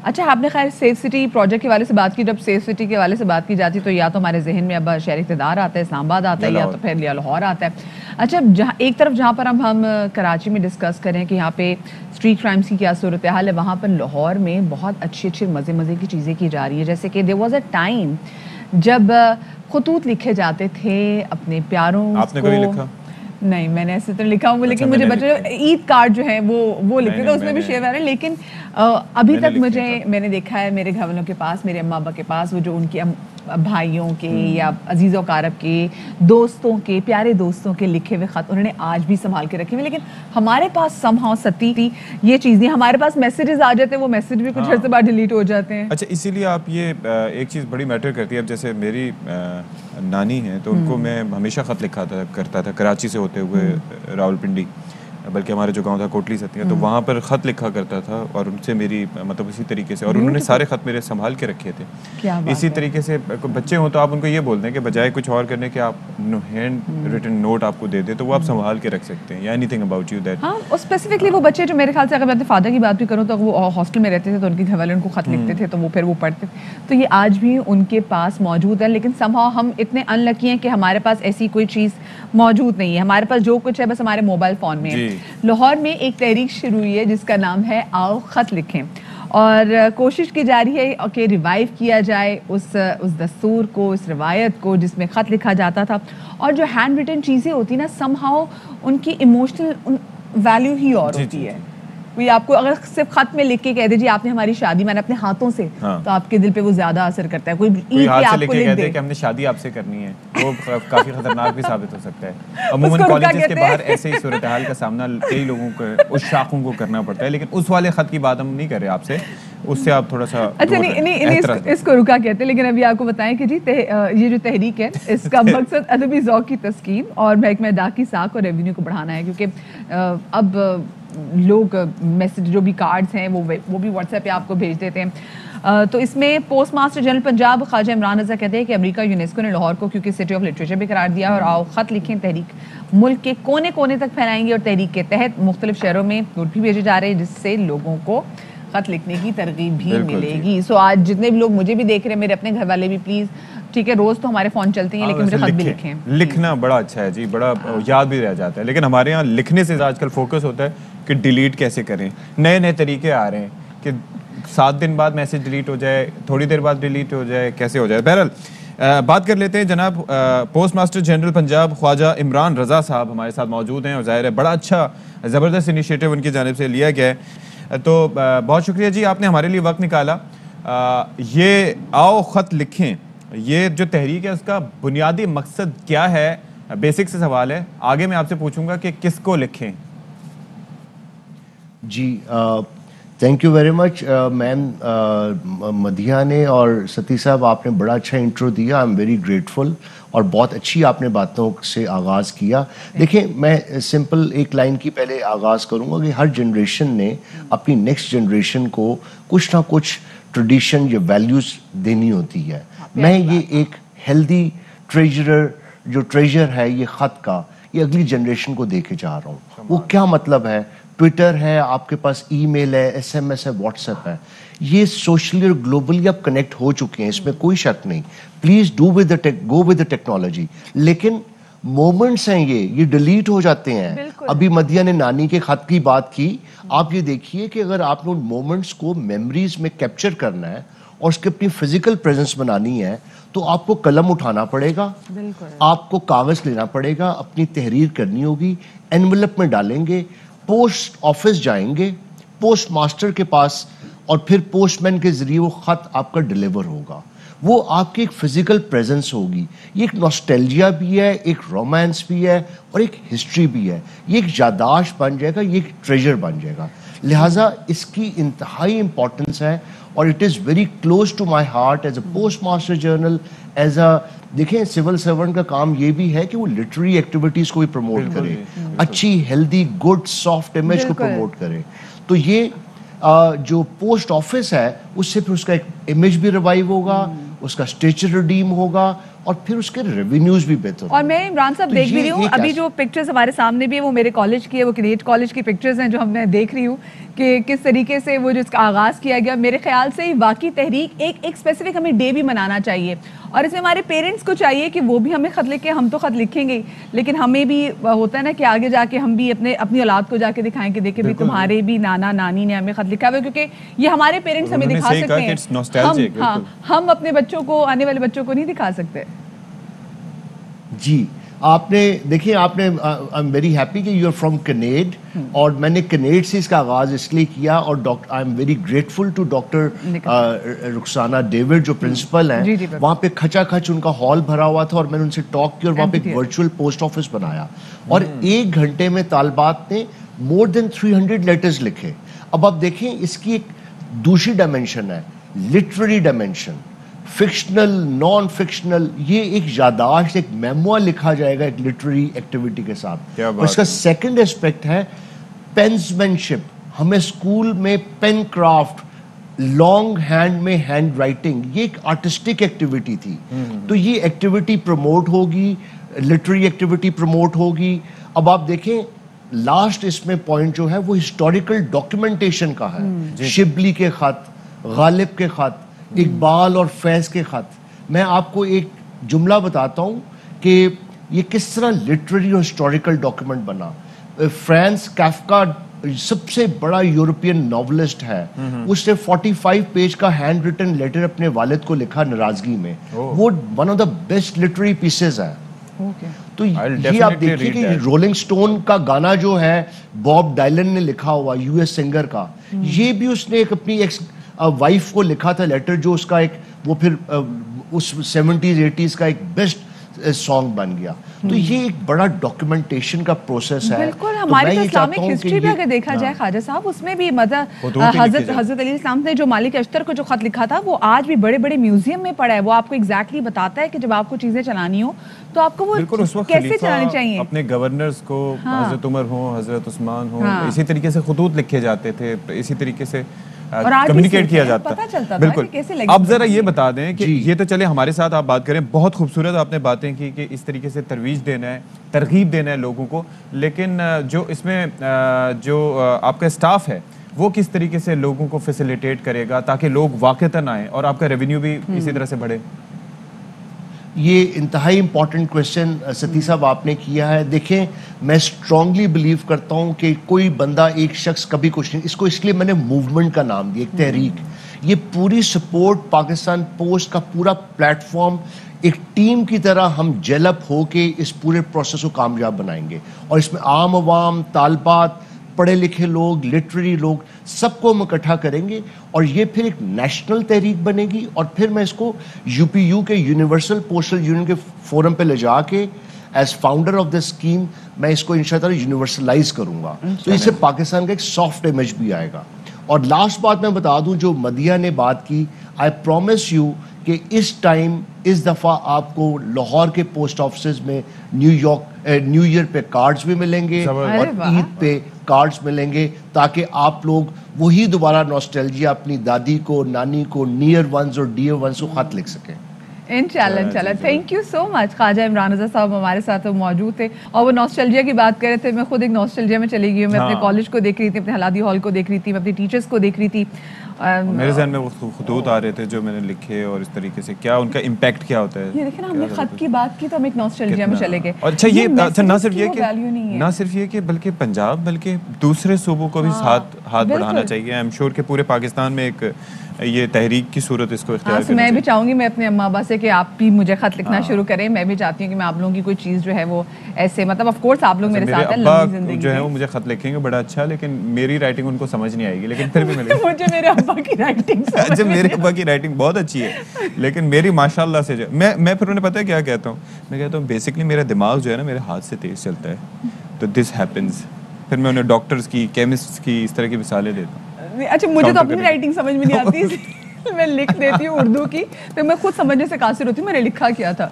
اچھا آپ نے خیر سیف سٹی پروجیکٹ کے حوالے سے بات کی. جب سیف سٹی کے حوالے سے بات کی جاتی تو یا تو ہمارے ذہن میں اب شہر اقتدار آتا ہے, اسلام آباد آتا ہے, یا تو پھر لاہور آتا ہے. اچھا ایک طرف جہاں پر ہم کراچی میں ڈسکس کریں کہ یہاں پہ اسٹریٹ کرائمس کی کیا صورتحال ہے, وہاں پر لاہور میں بہت اچھی مزے کی چیزیں کی جا رہی ہیں. جیسے کہ دیر واز اے ٹائم جب خطوط لکھے جاتے تھے اپنے پیاروں کو. آپ نے کبھی لکھا؟ نہیں میں نے ایسے تو لکھا ہوں, لیکن مجھے بچے عید کارڈ جو ہے وہ لکھتے تھے, اس میں بھی شیئر آ رہے ہیں. لیکن ابھی تک میں نے دیکھا ہے میرے گھر والوں کے پاس, میرے اماں ابا کے پاس, وہ جو ان کے بھائیوں کے یا عزیز و اقارب کے دوستوں کے پیارے دوستوں کے لکھے ہوئے خط انہوں نے آج بھی سنبھال کے رکھے ہوئے. لیکن ہمارے پاس سم ہاؤ ستی یہ چیز نہیں, ہمارے پاس میسیجز آ جاتے ہیں, وہ میسیج بھی کچھ عرصے بعد ڈیلیٹ ہو جاتے ہیں. اچھا اسی لیے آپ یہ ایک چیز بڑی میٹر کرتی ہے. اب جیسے میری نانی ہیں تو ان کو میں ہمیشہ خط لکھا کرتا تھا کراچی سے ہوتے ہوئے راولپنڈی, بلکہ ہمارے جو گاؤں تھا کوٹلی ستیاں, تو وہاں پر خط لکھا کرتا تھا اور ان سے میری مطلب اسی طریقے سے, اور انہوں نے سارے خط میرے سنبھال کے رکھے تھے. اسی طریقے سے بچے ہوں تو آپ ان کو یہ بول دیں کہ بجائے کچھ اور کرنے کے آپ ہینڈ ریٹن نوٹ آپ کو دے دیں تو وہ آپ سنبھال کے رکھ سکتے ہیں, یا any thing about you that. ہاں اسپیسیفکلی وہ بچے جو میرے خیال سے اگر میں اپنے فادر کی بات بھی کروں تو وہ ہاسٹل میں رہتے تھے تو ان کے گھر والے ان کو خط لکھتے تھے تو وہ پھر وہ پڑھتے تھے, تو یہ آج بھی ان کے پاس موجود ہے. لیکن سم ہاؤ ہم اتنے ان لکی ہیں کہ ہمارے پاس ایسی کوئی چیز موجود نہیں ہے. ہمارے پاس جو کچھ ہے بس ہمارے موبائل فون میں ہے. لاہور میں ایک تحریک شروع ہوئی ہے جس کا نام ہے آؤ خط لکھیں, اور کوشش کی جا رہی ہے کہ ریوائیو کیا جائے اس دستور کو, اس روایت کو جس میں خط لکھا جاتا تھا. اور جو ہینڈ ریٹن چیزیں ہوتی نا سم ہاؤ ان کی ایموشنل ویلیو ہی اور ہوتی ہے. کوئی آپ کو اگر صرف خط میں لکھ کے کہہ دے جی آپ نے ہماری شادی میں نے اپنے ہاتھوں سے, تو آپ کے دل پہ وہ زیادہ اثر کرتا ہے. کوئی ہاتھ سے لکھ کے کہہ دے کہ ہم نے شادی آپ سے کرنی ہے, وہ کافی خطرناک بھی ثابت ہو سکتا ہے. عموماً کالجز کے باہر ایسے ہی صورتحال کا سامنا کئی لوگوں کو اس شاخوں کو کرنا پڑتا ہے. لیکن اس والے خط کی بات ہم نہیں کر رہے آپ سے, اس سے آپ تھوڑا سا اچھا نہیں اس کو رکا کہتے ہیں. لیکن ابھی آپ کو بتائیں کہ جی یہ جو تحریک ہے اس کا مقصد ادبی ذوق کی تسکین اور محکمہ داخ کی ساکھ اور ریونیو کو بڑھانا ہے. کیونکہ اب لوگ میسج جو بھی کارڈز ہیں وہ بھی واٹس ایپ پہ آپ کو بھیج دیتے ہیں. تو اس میں پوسٹ ماسٹر جنرل پنجاب خواجہ عمران رضا کہتے ہیں کہ امریکہ یونیسکو نے لاہور کو کیونکہ سٹی آف لٹریچر بھی قرار دیا, اور آؤ خط لکھیں تحریک ملک کے کونے کونے تک پھیلائیں گے, اور تحریک کے تحت مختلف شہروں میں نوٹ بھی بھیجے جا رہے ہیں جس سے لوگوں کو خط لکھنے کی ترغیب بھی ملے گی. سو آج جتنے بھی لوگ مجھے بھی دیکھ رہے ہیں, میرے اپنے گھر والے بھی, پلیز ٹھیک ہے روز تو ہمارے فون چلتے ہیں لیکن مجھے خط بھی لکھیں. لکھنا بڑا اچھا ہے جی, بڑا یاد بھی رہ جاتا ہے. لیکن ہمارے یہاں لکھنے سے آج کل فوکس ہوتا ہے کہ ڈیلیٹ کیسے کریں. نئے طریقے آ رہے ہیں کہ 7 دن بعد میسج ڈیلیٹ ہو جائے, تھوڑی دیر بعد ڈیلیٹ ہو جائے, کیسے ہو جائے. بہرحال بات کر لیتے ہیں جناب پوسٹ ماسٹر جنرل پنجاب خواجہ عمران رضا صاحب ہمارے ساتھ موجود ہیں, اور ظاہر ہے بڑا اچھا زبردست انیشیٹو ان کی جانب سے لیا گیا ہے. تو بہت شکریہ جی, آپ نے ہمارے لیے وقت نکالا. یہ آؤ خط لکھیں, یہ جو تحریک ہے اس کا بنیادی مقصد کیا ہے؟ بیسک سے سوال ہے, آگے میں آپ سے پوچھوں گا کہ کس کو لکھیں. جی تھینک یو ویری مچ میم مدیحہ نے اور ستی صاحب, آپ نے بڑا اچھا انٹرو دیا. آئی ایم ویری گریٹفل, اور بہت اچھی آپ نے باتوں سے آغاز کیا. دیکھیں میں سمپل ایک لائن کی پہلے آغاز کروں گا کہ ہر جنریشن نے اپنی نیکسٹ جنریشن کو کچھ نہ کچھ ٹریڈیشن یا ویلیوز دینی ہوتی ہے. میں یہ ایک ہیلدی ٹریجر ہے یہ خط کا, یہ اگلی جنریشن کو دے کے جا رہا ہوں. وہ کیا مطلب ہے؟ ٹویٹر ہے, آپ کے پاس ای میل ہے, ایس ایم ایس ہے, واٹس ایپ ہے, یہ سوشلی اور گلوبلی اب کنیکٹ ہو چکے ہیں, اس میں کوئی شک نہیں. Please go with the technology. لیکن مومنٹس ہیں یہ ڈیلیٹ ہو جاتے ہیں. ابھی مدیحہ نے نانی کے خط کی بات کی, آپ یہ دیکھیے کہ اگر آپ نے ان مومنٹس کو میموریز میں کیپچر کرنا ہے اور اس کی اپنی فزیکل پریزنس بنانی ہے تو آپ کو قلم اٹھانا پڑے گا, آپ کو کاغذ لینا پڑے گا, اپنی تحریر کرنی ہوگی, انویلپ میں ڈالیں گے, پوسٹ آفس جائیں گے, پوسٹ ماسٹر کے پاس, اور پھر پوسٹ مین کے ذریعے وہ خط آپ کا ڈیلیور ہوگا. وہ آپ کی ایک فزیکل پریزنس ہوگی. یہ ایک نوسٹیلجیا بھی ہے, ایک رومانس بھی ہے, اور ایک ہسٹری بھی ہے. یہ ایک یادداشت بن جائے گا, یہ ایک ٹریجر بن جائے گا. لہٰذا اس کی انتہائی امپورٹنس ہے, اور it is very close to my heart as a post master general, as a دیکھیں سول سرونٹ کا کام یہ بھی ہے کہ وہ لٹریری ایکٹیویٹیز کو بھی پروموٹ کرے, اچھی ہیلدی گڈ سافٹ امیج کو پروموٹ کرے. تو یہ جو پوسٹ آفس ہے اس سے پھر اس کا ایک امیج بھی ریوائیو ہوگا, اس کا اسٹیچر ریڈیم ہوگا, اور پھر اس کے ریونیوز بھی بہتر. اور میں عمران صاحب دیکھ بھی رہی ہوں ابھی جو پکچرز ہمارے سامنے بھی ہے وہ میرے کالج کی ہے, وہ کنیڈ کالج کی پکچرز ہیں جو ہم میں دیکھ رہی ہوں کہ کس طریقے سے وہ جس کا آغاز کیا گیا. میرے خیال سے واقعی تحریک ایک اسپیسیفک ہمیں ڈے بھی منانا چاہیے, اور اس میں ہمارے پیرنٹس کو چاہیے کہ وہ بھی ہمیں خط لکھیں. ہم تو خط لکھیں گے لیکن ہمیں بھی ہوتا ہے نا کہ آگے جا کے ہم بھی اپنی اولاد کو جا کے دکھائیں کہ دیکھیں بھی تمہارے بھی نانا نانی نے ہمیں خط لکھا ہوا ہے, کیونکہ یہ ہمارے پیرنٹس ہمیں دکھا سکتے ہیں, ہم اپنے بچوں کو, آنے والے بچوں کو نہیں دکھا سکتے. جی آپ نے دیکھیں, آپ نے آئی ایم ویری ہیپی کہ یو آر فرام کنیڈ, اور میں نے کنیڈ سے اس کا آغاز اس لیے کیا, اور I am very grateful to doctor Rukhsana David جو پرنسپل ہیں. وہاں پہ کھچا کھچ ان کا ہال بھرا ہوا تھا اور میں نے ان سے ٹاک کی, اور وہاں پہ ایک ورچوئل پوسٹ آفس بنایا, اور 1 گھنٹے میں طالبات نے مور دین 300 لیٹرز لکھے. اب آپ دیکھیں اس کی ایک دوسری ڈائمینشن ہے, literary dimension, fictional naan fictional, یہ ایک یاداشت, ایک میموار لکھا جائے گا ایک لٹریری ایکٹیویٹی کے ساتھ. اور اس کا سیکنڈ اسپیکٹ ہے پینسمین شپ. ہمیں اسکول میں پین کرافٹ, لانگ ہینڈ میں ہینڈ رائٹنگ, یہ ایک آرٹسٹک ایکٹیویٹی تھی. تو یہ ایکٹیویٹی پروموٹ ہوگی, لٹریری ایکٹیویٹی پروموٹ ہوگی. اب آپ دیکھیں لاسٹ اس میں پوائنٹ جو ہے وہ ہسٹوریکل ڈاکیومنٹیشن کا ہے. شبلی کے خط, غالب کے خط, اقبال اور فیض کے خط. میں آپ کو ایک جملہ بتاتا ہوں کہ یہ کس طرح لٹریری اور ہسٹوریکل ڈاکیومنٹ بنا. فرانس کافکا سب سے بڑا یورپین ناولسٹ ہے, اس نے 45 پیج کا ہینڈ ریٹن لیٹر اپنے والد کو لکھا ناراضگی میں. وہ one of the best literary pieces ہے. تو یہ آپ دیکھیے کہ رولنگ سٹون کا گانا جو ہے باب ڈائلن نے لکھا ہوا, یو ایس سنگر کا, یہ بھی اس نے ایک اپنی وائف کو لکھا تھا لیٹر, جو اس کا ایک وہ پھر اس 70s 80s کا ایک بیسٹ سانگ بن گیا. تو یہ ایک بڑا ڈاکیومنٹیشن کا پروسیس ہے. بالکل ہماری اسلامک ہسٹری بھی اگر دیکھا جائے خواجہ صاحب, اس میں بھی حضرت علی السلام نے جو مالک اشتر کو جو خط لکھا تھا وہ آج بھی بڑے بڑے میوزیم میں پڑا ہے. وہ آپ کو ایگزیکٹلی بتاتا ہے کہ جب آپ کو چیزیں چلانی ہو تو آپ کو وہ کیسے چلانی چاہیے. اپنے گورنرز کو حضرت عمر ہوں, حضرت عثمان ہوں, اسی طریقے سے خطوط لکھے جاتے تھے, اسی طریقے سے کمیونیکیٹ کیا جاتا ہے. بالکل. اب ذرا یہ بتا دیں کہ یہ تو چلے ہمارے ساتھ آپ بات کریں, بہت خوبصورت آپ نے باتیں کی کہ اس طریقے سے ترویج دینا ہے, ترغیب دینا ہے لوگوں کو, لیکن جو اس میں جو آپ کا اسٹاف ہے وہ کس طریقے سے لوگوں کو فیسیلیٹیٹ کرے گا تاکہ لوگ واقعتاً آئیں اور آپ کا ریونیو بھی اسی طرح سے بڑھے. یہ انتہائی امپورٹنٹ کویشچن ستی صاحب آپ نے کیا ہے. دیکھیں میں اسٹرانگلی بلیو کرتا ہوں کہ کوئی بندہ ایک شخص کبھی کچھ نہیں, اس کو اس لیے میں نے موومنٹ کا نام دیا, ایک تحریک. یہ پوری سپورٹ پاکستان پوسٹ کا پورا پلیٹ فارم ایک ٹیم کی طرح ہم جیل اپ ہو کے اس پورے پروسیس کو کامیاب بنائیں گے, اور اس میں عام عوام, طالبات, پڑھے لکھے لوگ, لٹریری لوگ, سب کو ہم اکٹھا کریں گے, اور یہ پھر ایک نیشنل تحریک بنے گی. اور پھر میں اس کو یو پی یو کے یونیورسل پوسٹل یونین کے فورم پہ لے جا کے as founder of the scheme میں اس کو انشاءاللہ یونیورسلائز کروں گا. تو اس سے پاکستان کا ایک سافٹ امیج بھی آئے گا. اور لاسٹ بات میں بتا دوں, جو مدیہ نے بات کی, آئی پرومس یو کہ اس ٹائم اس دفعہ آپ کو لاہور کے پوسٹ آفسز میں نیو ایئر پہ کارڈز بھی ملیں گے اور عید پہ کارڈز ملیں گے, تاکہ آپ لوگ وہی دوبارہ نوسٹیلجیا اپنی دادی کو, نانی کو, نیئر ونز اور ڈیئر ونز کو خط لکھ سکیں. انشاءاللہ. تھینک یو سو مچ. خواجہ عمران رضا صاحب ہمارے ساتھ موجود تھے, اور وہ نوسٹیلجیا کی بات کر رہے تھے. میں خود ایک نوسٹیلجیا میں چلی گئی ہوں. میں اپنے کالج کو دیکھ رہی تھی, اپنے حلادی ہال کو دیکھ رہی تھی, میں اپنی ٹیچرس کو دیکھ رہی تھی. میرے ذہن میں وہ خطوط آ رہے تھے جو میں نے لکھے, اور اس طریقے سے کیا ان کا امپیکٹ کیا ہوتا ہے. یہ دیکھیں نا, ہم نے خط کی بات کی تو ہم ایک نوسٹیلجیا میں چلے گئے. اور اچھا یہ نہ صرف یہ کہ بلکہ پنجاب بلکہ دوسرے صوبوں کو بھی ہاتھ بڑھانا چاہیے. آئی ایم شیور کہ پورے پاکستان میں ایک یہ تحریک کی صورت اس کو اختیار کرنا. میں بھی چاہوں گی, میں اپنے اماں ابا سے کہ آپ بھی مجھے خط لکھنا شروع کریں. میں بھی چاہتی ہوں کہ میں آپ لوگوں کی کوئی چیز جو ہے وہ ایسے, مطلب آف کورس آپ لوگ میرے ساتھ ہیں, لمبی زندگی جو ہے وہ مجھے خط لکھیں گے بڑا اچھا, لیکن میری رائٹنگ ان کو سمجھ نہیں آئے گی. لیکن پھر بھی مجھے میرے ابا کی رائٹنگ اچھا, میرے ابا کی رائٹنگ بہت اچھی ہے, لیکن میری ماشاءاللہ سے جو میں پھر انہیں پتہ ہے کیا کہتا ہوں, میں کہتا ہوں بیسکلی میرا دماغ جو ہے نا میرے ہاتھ سے تیز چلتا ہے, تو دس ہیپنس. پھر میں انہیں ڈاکٹرز کی, کیمسٹ کی, اس طرح کی مثالیں دیتا ہوں. اچھا, مجھے تو اپنی رائٹنگ سمجھ میں نہیں آتی, میں لکھ دیتی ہوں اردو کی, تو میں خود سمجھنے سے قاصر ہوتی ہوں میں نے لکھا کیا تھا.